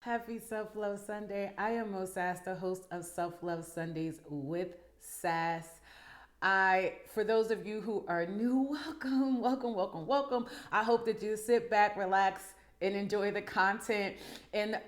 Happy Self Love Sunday. I am Moe Sass, the host of Self Love Sundays with Sass. For those of you who are new, welcome, welcome, welcome, welcome. I hope that you sit back, relax, and enjoy the content. And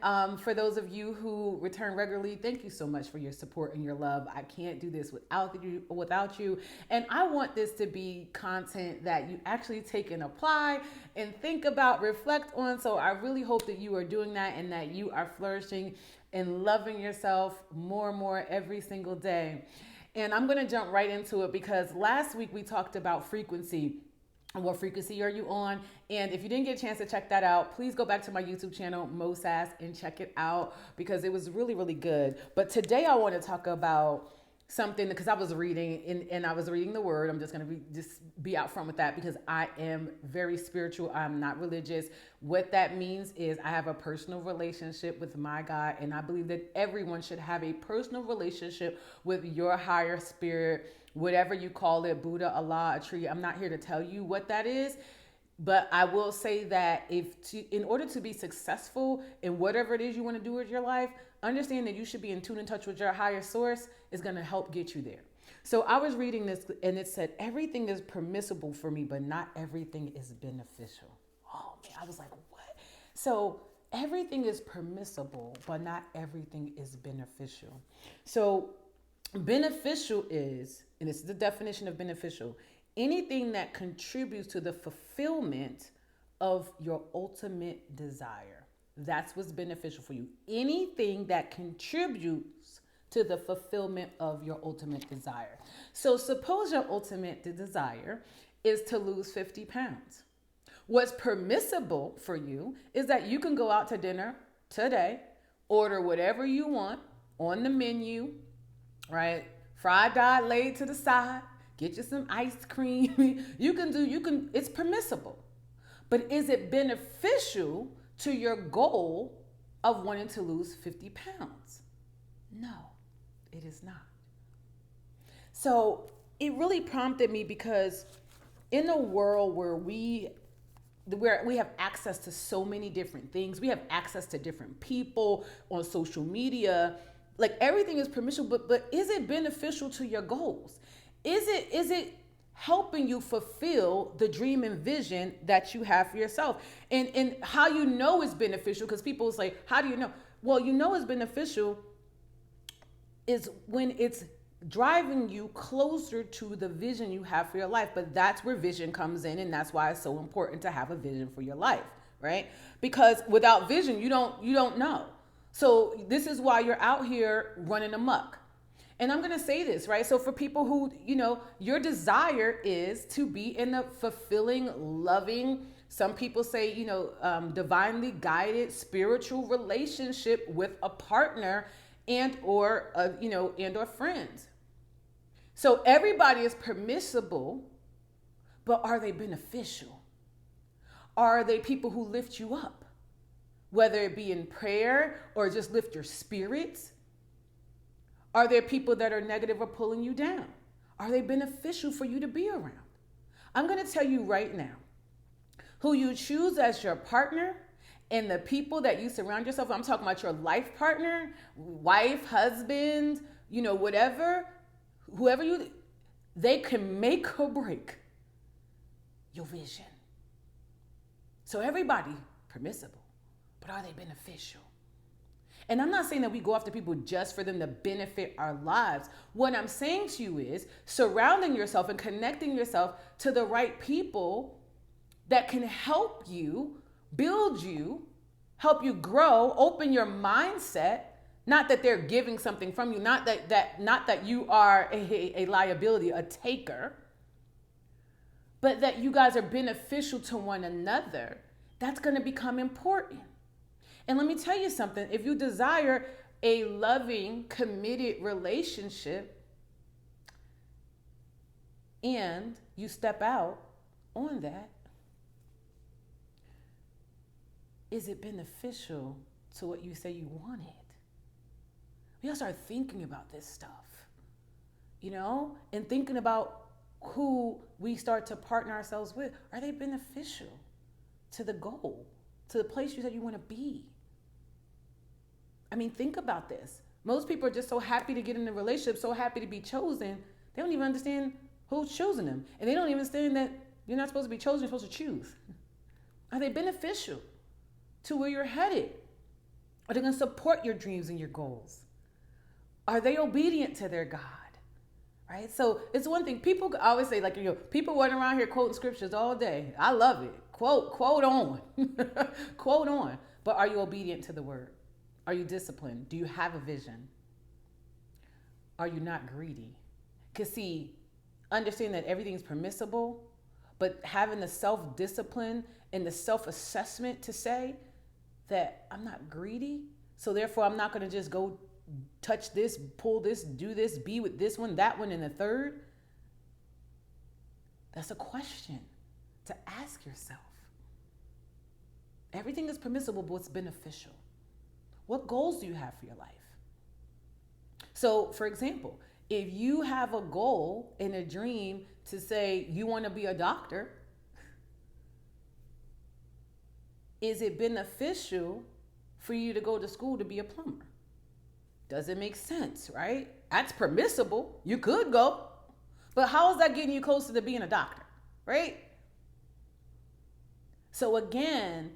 for those of you who return regularly, thank you so much for your support and your love. I can't do this without you. And I want this to be content that you actually take and apply and think about, reflect on. So I really hope that you are doing that and that you are flourishing and loving yourself more and more every single day. And I'm going to jump right into it because last week we talked about frequency. What frequency are you on? And if you didn't get a chance to check that out, please go back to my YouTube channel, Moe Sass, and check it out because it was really, really good. But today I want to talk about something because I was reading and I was reading the word. I'm just going to be out front with that because I am very spiritual. I'm not religious. What that means is I have a personal relationship with my God, and I believe that everyone should have a personal relationship with your higher spirit, whatever you call it, Buddha, Allah, a tree. I'm not here to tell you what that is. But I will say that in order to be successful in whatever it is you want to do with your life, understand that you should be in tune and touch with your higher source is going to help get you there. So I was reading this and it said, everything is permissible for me, but not everything is beneficial. Oh man, I was like, what? So everything is permissible, but not everything is beneficial. So beneficial is, and it's the definition of beneficial, anything that contributes to the fulfillment of your ultimate desire. That's what's beneficial for you. Anything that contributes to the fulfillment of your ultimate desire. So suppose your ultimate desire is to lose 50 pounds. What's permissible for you is that you can go out to dinner today, order whatever you want on the menu, right? Fried dot laid to the side, get you some ice cream. It's permissible. But is it beneficial to your goal of wanting to lose 50 pounds? No, it is not. So it really prompted me because in a world where we have access to so many different things, we have access to different people on social media, like everything is permissible, but is it beneficial to your goals? Is it helping you fulfill the dream and vision that you have for yourself? And how you know it's beneficial, because people say, how do you know? Well, you know it's beneficial is when it's driving you closer to the vision you have for your life. But that's where vision comes in, and that's why it's so important to have a vision for your life, right? Because without vision, you don't know. So this is why you're out here running amok. And I'm going to say this, right? So for people who, your desire is to be in a fulfilling, loving, some people say, divinely guided spiritual relationship with a partner and or friends. So everybody is permissible, but are they beneficial? Are they people who lift you up? Whether it be in prayer or just lift your spirits? Are there people that are negative or pulling you down? Are they beneficial for you to be around? I'm going to tell you right now, who you choose as your partner and the people that you surround yourself with, I'm talking about your life partner, wife, husband, whatever, they can make or break your vision. So everybody permissible, but are they beneficial? And I'm not saying that we go after people just for them to benefit our lives. What I'm saying to you is surrounding yourself and connecting yourself to the right people that can help you, build you, help you grow, open your mindset. Not that they're giving something from you, not that you are a liability, a taker, but that you guys are beneficial to one another. That's going to become important. And let me tell you something. If you desire a loving, committed relationship and you step out on that, is it beneficial to what you say you wanted? We gotta start thinking about this stuff, and thinking about who we start to partner ourselves with. Are they beneficial to the goal, to the place you said you want to be? I mean, think about this. Most people are just so happy to get in a relationship, so happy to be chosen. They don't even understand who's choosing them. And they don't even understand that you're not supposed to be chosen, you're supposed to choose. Are they beneficial to where you're headed? Are they going to support your dreams and your goals? Are they obedient to their God? Right? So it's one thing. People always say, like, people running around here quoting scriptures all day. I love it. Quote on. Quote on. But are you obedient to the word? Are you disciplined? Do you have a vision? Are you not greedy? Because see, understand that everything's permissible, but having the self-discipline and the self-assessment to say that I'm not greedy, so therefore I'm not going to just go touch this, pull this, do this, be with this one, that one, and the third. That's a question to ask yourself. Everything is permissible, but it's beneficial. What goals do you have for your life? So, for example, if you have a goal and a dream to say you want to be a doctor, is it beneficial for you to go to school to be a plumber? Does it make sense, right? That's permissible. You could go. But how is that getting you closer to being a doctor, right? So again,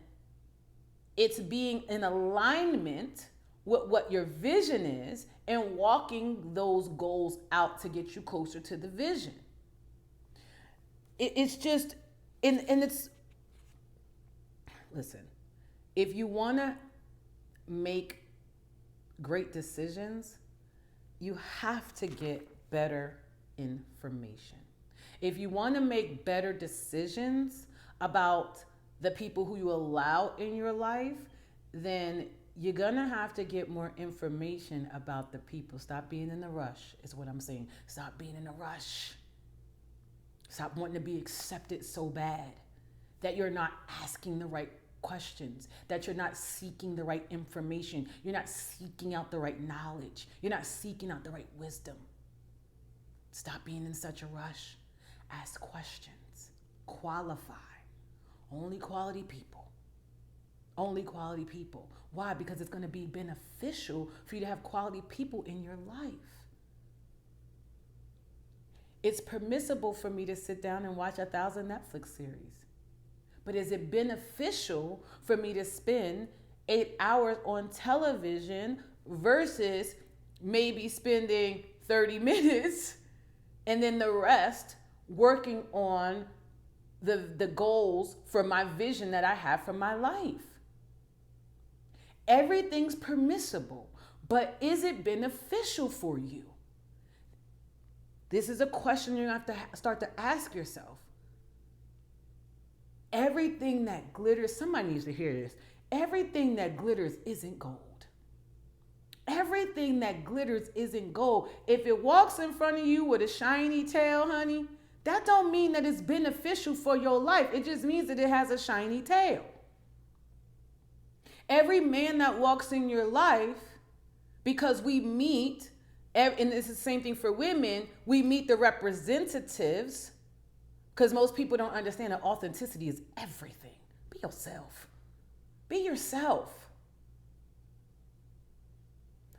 it's being in alignment with what your vision is and walking those goals out to get you closer to the vision. It's just, and it's, listen, if you want to make great decisions, you have to get better information. If you want to make better decisions about the people who you allow in your life, then you're going to have to get more information about the people. Stop being in a rush, is what I'm saying. Stop being in a rush. Stop wanting to be accepted so bad that you're not asking the right questions, that you're not seeking the right information. You're not seeking out the right knowledge. You're not seeking out the right wisdom. Stop being in such a rush. Ask questions. Qualify. Only quality people. Only quality people. Why? Because it's going to be beneficial for you to have quality people in your life. It's permissible for me to sit down and watch 1,000 Netflix series. But is it beneficial for me to spend 8 hours on television versus maybe spending 30 minutes and then the rest working on the goals for my vision that I have for my life? Everything's permissible, but is it beneficial for you? This is a question you have to start to ask yourself. Everything that glitters, somebody needs to hear this. Everything that glitters isn't gold. Everything that glitters isn't gold. If it walks in front of you with a shiny tail, honey, that don't mean that it's beneficial for your life. It just means that it has a shiny tail. Every man that walks in your life, because we meet, and it's the same thing for women, we meet the representatives, because most people don't understand that authenticity is everything. Be yourself. Be yourself.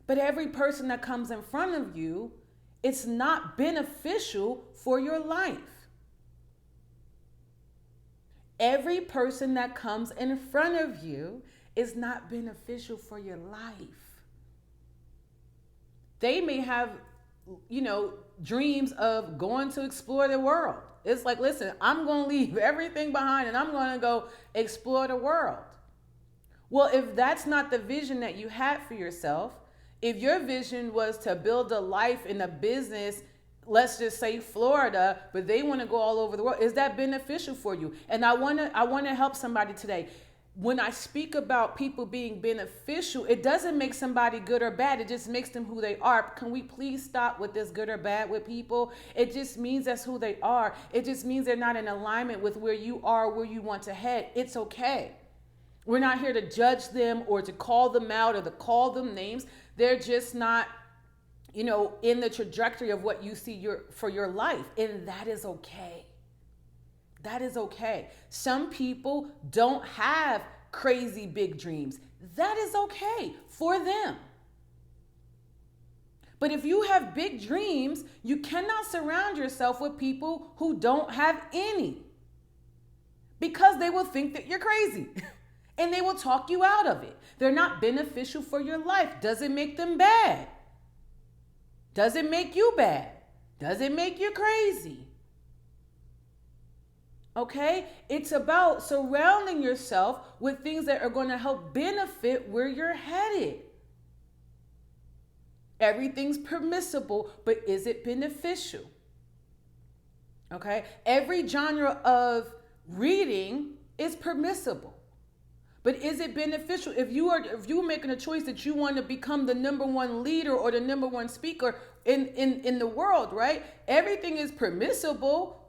But every person that comes in front of you, it's not beneficial for your life. Every person that comes in front of you is not beneficial for your life. They may have, dreams of going to explore the world. It's like, listen, I'm going to leave everything behind and I'm going to go explore the world. Well, if that's not the vision that you had for yourself, if your vision was to build a life in a business, let's just say Florida, but they want to go all over the world, is that beneficial for you? And I want to help somebody today. When I speak about people being beneficial, it doesn't make somebody good or bad. It just makes them who they are. Can we please stop with this good or bad with people? It just means that's who they are. It just means they're not in alignment with where you are, where you want to head. It's okay. We're not here to judge them or to call them out or to call them names. They're just not, in the trajectory of what you see for your life. And that is okay. That is okay. Some people don't have crazy big dreams. That is okay for them. But if you have big dreams, you cannot surround yourself with people who don't have any, because they will think that you're crazy and they will talk you out of it. They're not beneficial for your life. Does it make them bad? Does it make you bad? Does it make you crazy? Okay? It's about surrounding yourself with things that are going to help benefit where you're headed. Everything's permissible, but is it beneficial? Okay? Every genre of reading is permissible, but is it beneficial? If you're making a choice that you want to become the number one leader or the number one speaker in the world, right? Everything is permissible,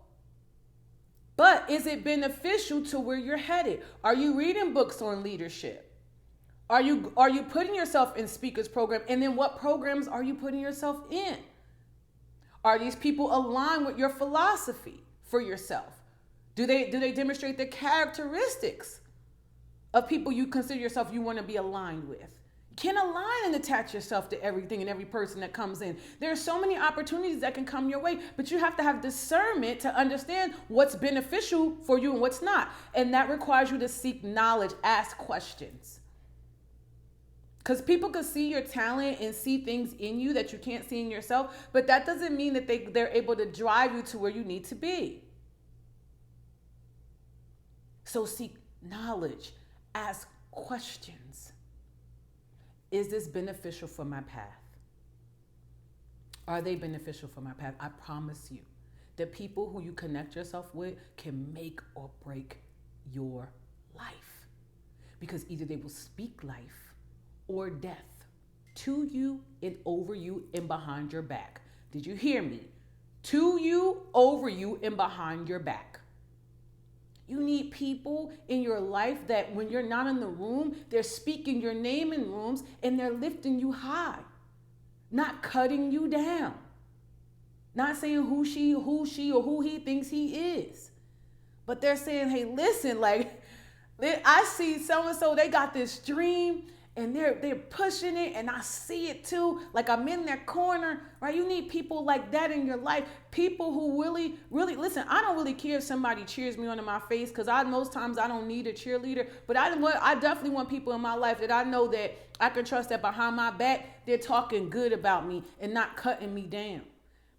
but is it beneficial to where you're headed? Are you reading books on leadership? Are you putting yourself in speakers program? And then what programs are you putting yourself in? Are these people aligned with your philosophy for yourself? Do they demonstrate the characteristics of people you consider yourself you want to be aligned with? You can't align and attach yourself to everything and every person that comes in. There are so many opportunities that can come your way, but you have to have discernment to understand what's beneficial for you and what's not. And that requires you to seek knowledge, ask questions. Because people can see your talent and see things in you that you can't see in yourself, but that doesn't mean that they're able to drive you to where you need to be. So seek knowledge, ask questions. Is this beneficial for my path? Are they beneficial for my path? I promise you, the people who you connect yourself with can make or break your life. Because either they will speak life or death to you and over you and behind your back. Did you hear me? To you, over you, and behind your back. You need people in your life that when you're not in the room, they're speaking your name in rooms and they're lifting you high, not cutting you down, not saying who she or who he thinks he is, but they're saying, hey, listen, like I see so-and-so, they got this dream and they're pushing it, and I see it too. Like I'm in their corner, right? You need people like that in your life. People who really, really listen. I don't really care if somebody cheers me onto my face, because most times I don't need a cheerleader. But I definitely want people in my life that I know that I can trust, that behind my back they're talking good about me and not cutting me down,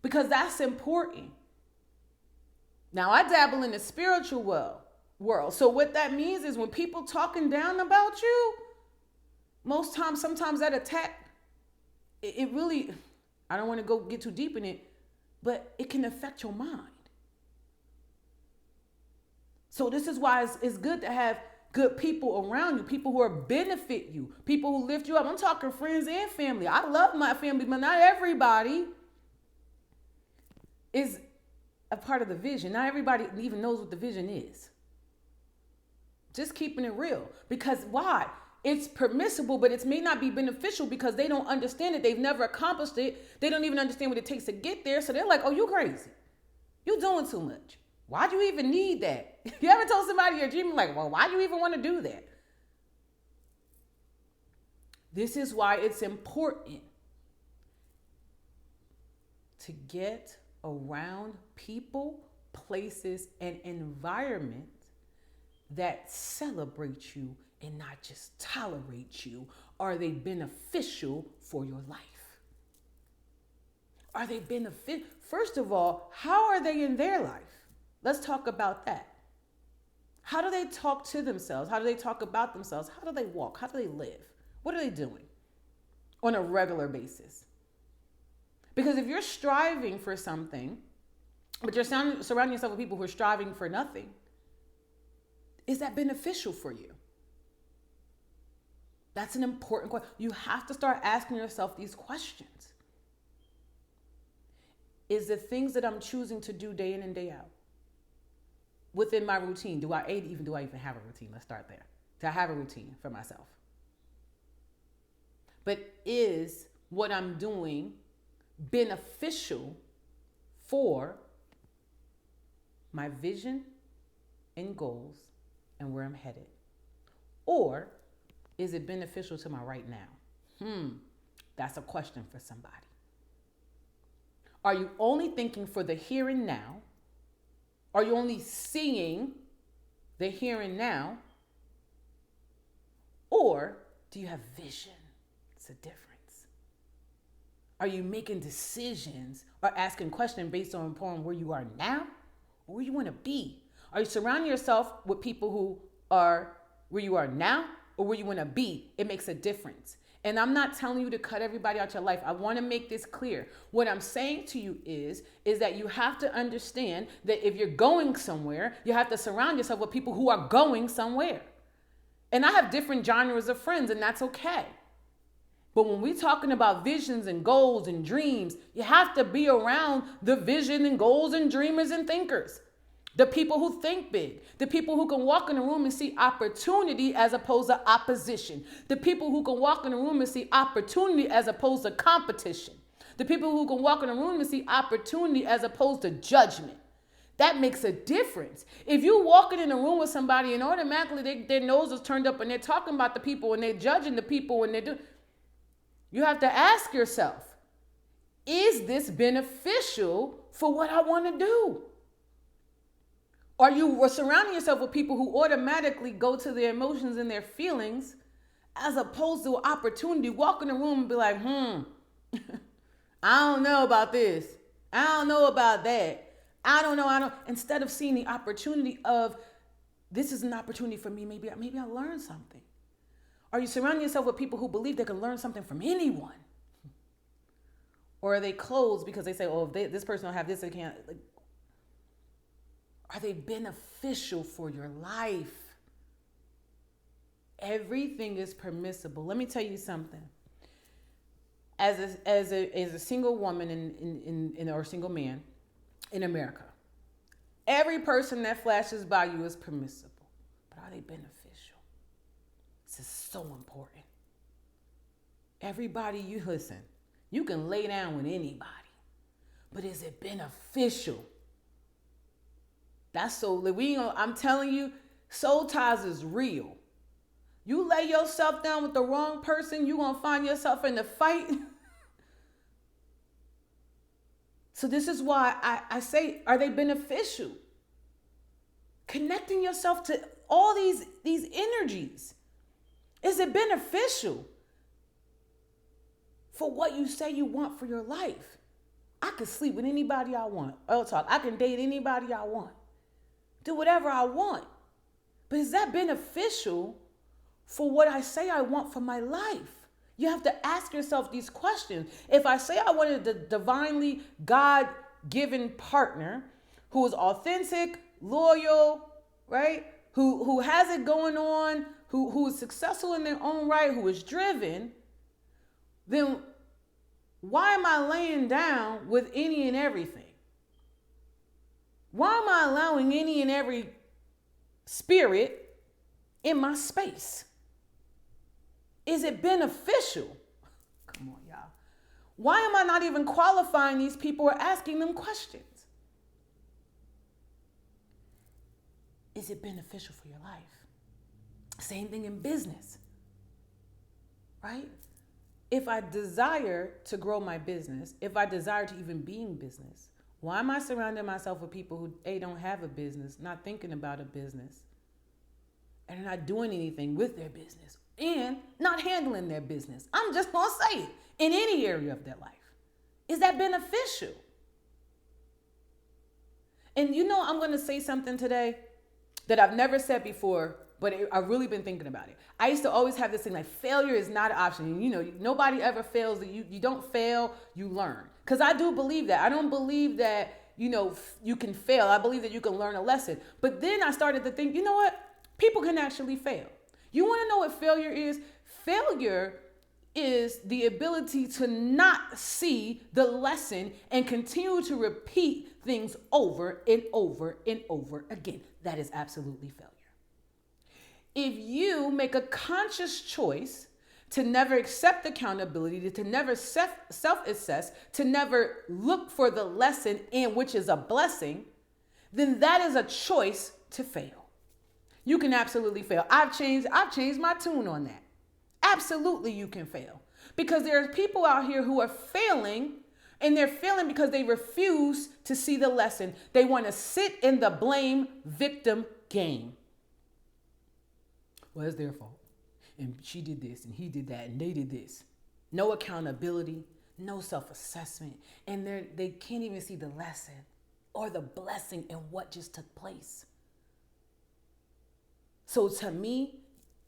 because that's important. Now I dabble in the spiritual world. So what that means is when people talking down about you, sometimes that attack, it really, I don't want to get too deep in it, but it can affect your mind. So this is why it's good to have good people around you, people who benefit you, people who lift you up. I'm talking friends and family. I love my family, but not everybody is a part of the vision. Not everybody even knows what the vision is. Just keeping it real. Because why? It's permissible, but it may not be beneficial because they don't understand it. They've never accomplished it. They don't even understand what it takes to get there. So they're like, oh, you crazy. You doing too much. Why'd you even need that? You ever told somebody you're dreaming, like, well, why do you even want to do that? This is why it's important to get around people, places, and environments that celebrate you and not just tolerate you. Are they beneficial for your life? Are they beneficial? First of all, how are they in their life? Let's talk about that. How do they talk to themselves? How do they talk about themselves? How do they walk? How do they live? What are they doing on a regular basis? Because if you're striving for something, but you're surrounding yourself with people who are striving for nothing, is that beneficial for you? That's an important question. You have to start asking yourself these questions. Is the things that I'm choosing to do day in and day out within my routine? Do I even have a routine? Let's start there. Do I have a routine for myself? But is what I'm doing beneficial for my vision and goals and where I'm headed? Or is it beneficial to my right now? That's a question for somebody. Are you only thinking for the here and now? Are you only seeing the here and now? Or do you have vision? It's a difference. Are you making decisions or asking questions based upon where you are now or where you want to be? Are you surrounding yourself with people who are where you are now or where you want to be? It makes a difference. And I'm not telling you to cut everybody out your life. I want to make this clear. What I'm saying to you is that you have to understand that if you're going somewhere, you have to surround yourself with people who are going somewhere. And I have different genres of friends, and that's okay. But when we're talking about visions and goals and dreams, you have to be around the vision and goals and dreamers and thinkers. The people who think big, the people who can walk in a room and see opportunity as opposed to opposition, the people who can walk in a room and see opportunity as opposed to competition, the people who can walk in a room and see opportunity as opposed to judgment. That makes a difference. If you walking in a room with somebody and automatically their nose is turned up and they're talking about the people and they're judging the people and you have to ask yourself, is this beneficial for what I want to do? Are you surrounding yourself with people who automatically go to their emotions and their feelings as opposed to opportunity? Walk in the room and be like, I don't know about this. I don't know about that. I don't know. Instead of seeing the opportunity of this is an opportunity for me. Maybe I learned something. Are you surrounding yourself with people who believe they can learn something from anyone? Or are they closed because they say, oh, if this person don't have this, they can't. Are they beneficial for your life? Everything is permissible. Let me tell you something. As a single woman or single man in America, every person that flashes by you is permissible. But are they beneficial? This is so important. Everybody you listen, you can lay down with anybody, but is it beneficial? That's so I'm telling you, soul ties is real. You lay yourself down with the wrong person, you're gonna find yourself in a fight. So this is why I say, are they beneficial? Connecting yourself to all these energies. Is it beneficial for what you say you want for your life? I can sleep with anybody I want. I can date anybody I want. Do whatever I want. But is that beneficial for what I say I want for my life? You have to ask yourself these questions. If I say I wanted the divinely God-given partner who is authentic, loyal, right? Who has it going on, who is successful in their own right, who is driven, then why am I laying down with any and everything? Why am I allowing any and every spirit in my space? Is it beneficial? Come on, y'all. Why am I not even qualifying these people or asking them questions? Is it beneficial for your life? Same thing in business, right? If I desire to grow my business, if I desire to even be in business, why am I surrounding myself with people who, A, don't have a business, not thinking about a business, and are not doing anything with their business, and not handling their business? I'm just going to say it, in any area of their life. Is that beneficial? And I'm going to say something today that I've never said before, but I've really been thinking about it. I used to always have this thing like failure is not an option. Nobody ever fails. You don't fail, you learn. Because I do believe that. I don't believe that, you can fail. I believe that you can learn a lesson. But then I started to think, you know what? People can actually fail. You want to know what failure is? Failure is the ability to not see the lesson and continue to repeat things over and over and over again. That is absolutely failure. If you make a conscious choice to never accept accountability, to never self-assess, to never look for the lesson in which is a blessing, then that is a choice to fail. You can absolutely fail. I've changed my tune on that. Absolutely you can fail. Because there's people out here who are failing, and they're failing because they refuse to see the lesson. They want to sit in the blame victim game. Well, it's their fault. And she did this and he did that and they did this. No accountability, no self-assessment, and they can't even see the lesson or the blessing in what just took place. So to me,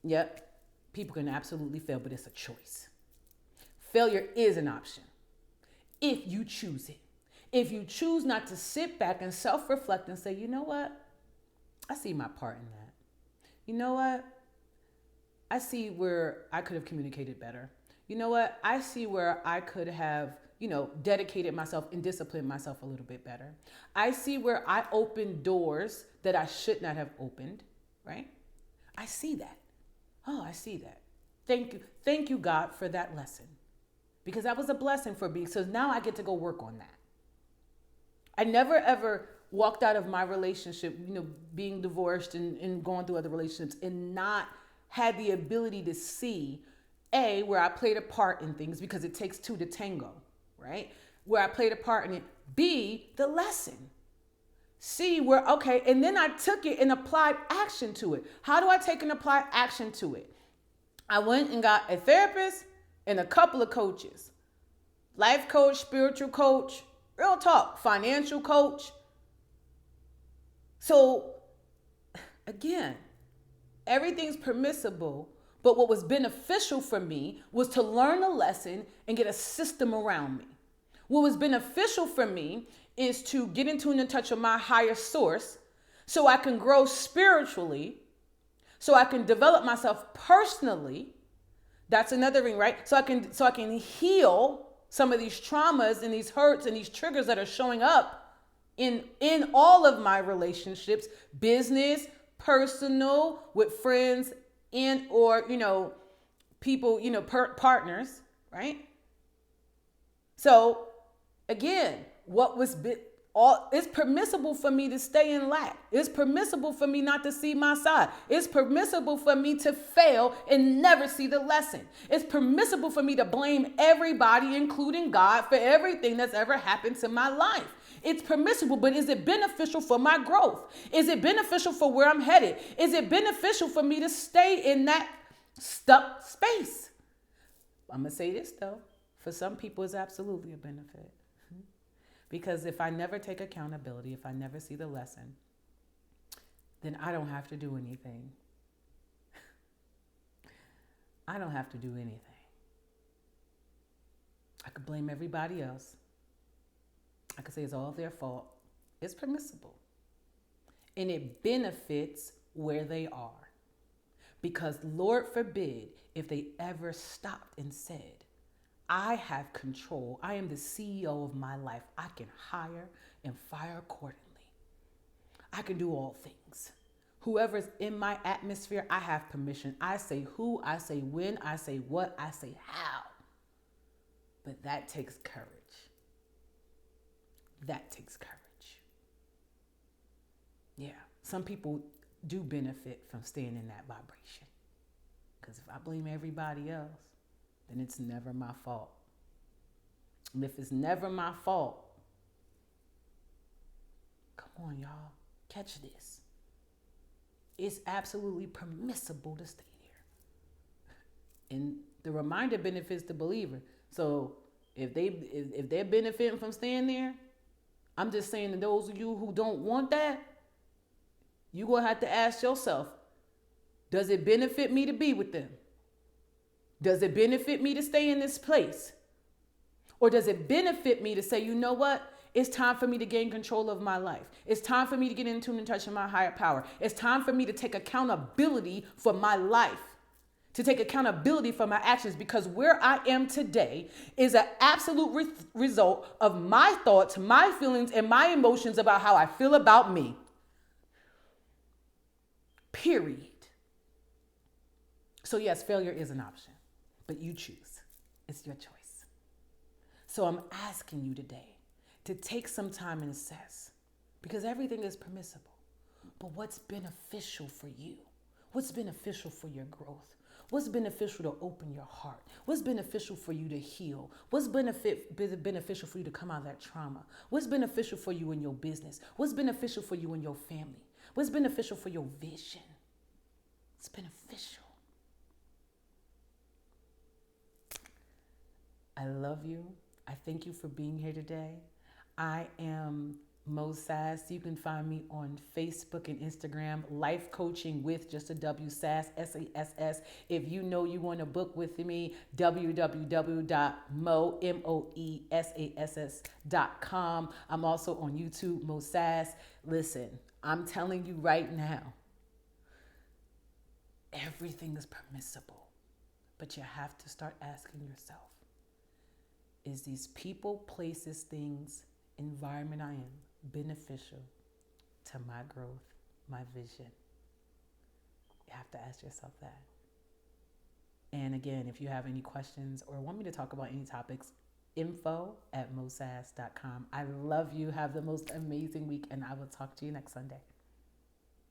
yep, people can absolutely fail, but it's a choice. Failure is an option if you choose it. If you choose not to sit back and self-reflect and say, you know what? I see my part in that. You know what? I see where I could have communicated better. You know what? I see where I could have, dedicated myself and disciplined myself a little bit better. I see where I opened doors that I should not have opened, right? I see that. Oh, I see that. Thank you. Thank you, God, for that lesson. Because that was a blessing for me. So now I get to go work on that. I never, ever walked out of my relationship, being divorced and going through other relationships and not had the ability to see, A, where I played a part in things, because it takes two to tango, right? Where I played a part in it. B, the lesson. C, where, okay, and then I took it and applied action to it. How do I take and apply action to it? I went and got a therapist and a couple of coaches. Life coach, spiritual coach, real talk, financial coach. So, again, everything's permissible, but what was beneficial for me was to learn a lesson and get a system around me. What was beneficial for me is to get in tune and touch with my higher source so I can grow spiritually, so I can develop myself personally. That's another thing, right? So I can heal some of these traumas and these hurts and these triggers that are showing up in all of my relationships, business, personal, with friends, and or people, partners, right? So again, it's permissible for me to stay in lack. It's permissible for me not to see my side. It's permissible for me to fail and never see the lesson. It's permissible for me to blame everybody, including God, for everything that's ever happened to my life. It's permissible, but is it beneficial for my growth? Is it beneficial for where I'm headed? Is it beneficial for me to stay in that stuck space? I'm going to say this, though. For some people, it's absolutely a benefit. Because if I never take accountability, if I never see the lesson, then I don't have to do anything. I don't have to do anything. I could blame everybody else. I could say it's all their fault. It's permissible. And it benefits where they are. Because Lord forbid if they ever stopped and said, I have control. I am the CEO of my life. I can hire and fire accordingly. I can do all things. Whoever's in my atmosphere, I have permission. I say who, I say when, I say what, I say how. But that takes courage. That takes courage. Yeah, some people do benefit from staying in that vibration. Because if I blame everybody else, then it's never my fault. And if it's never my fault, come on, y'all, catch this. It's absolutely permissible to stay there. And the reminder benefits the believer. So if they're benefiting from staying there, I'm just saying to those of you who don't want that, you're going to have to ask yourself, does it benefit me to be with them? Does it benefit me to stay in this place? Or does it benefit me to say, you know what? It's time for me to gain control of my life. It's time for me to get in tune and touch with my higher power. It's time for me to take accountability for my life, to take accountability for my actions, because where I am today is an absolute result of my thoughts, my feelings, and my emotions about how I feel about me. Period. So yes, failure is an option, but you choose. It's your choice. So I'm asking you today to take some time and assess, because everything is permissible, but what's beneficial for you? What's beneficial for your growth? What's beneficial to open your heart? What's beneficial for you to heal? What's beneficial for you to come out of that trauma? What's beneficial for you in your business? What's beneficial for you in your family? What's beneficial for your vision? It's beneficial. I love you. I thank you for being here today. I am Moe Sass. You can find me on Facebook and Instagram, Life Coaching with just a W Sass, Sass. If you know you want to book with me, www.moesass.com. I'm also on YouTube, Moe Sass. Listen, I'm telling you right now, everything is permissible, but you have to start asking yourself, is these people, places, things, environment I am beneficial to my growth, my vision? You have to ask yourself that. And again, if you have any questions or want me to talk about any topics, info@mosass.com. I love you. Have the most amazing week, and I will talk to you next Sunday.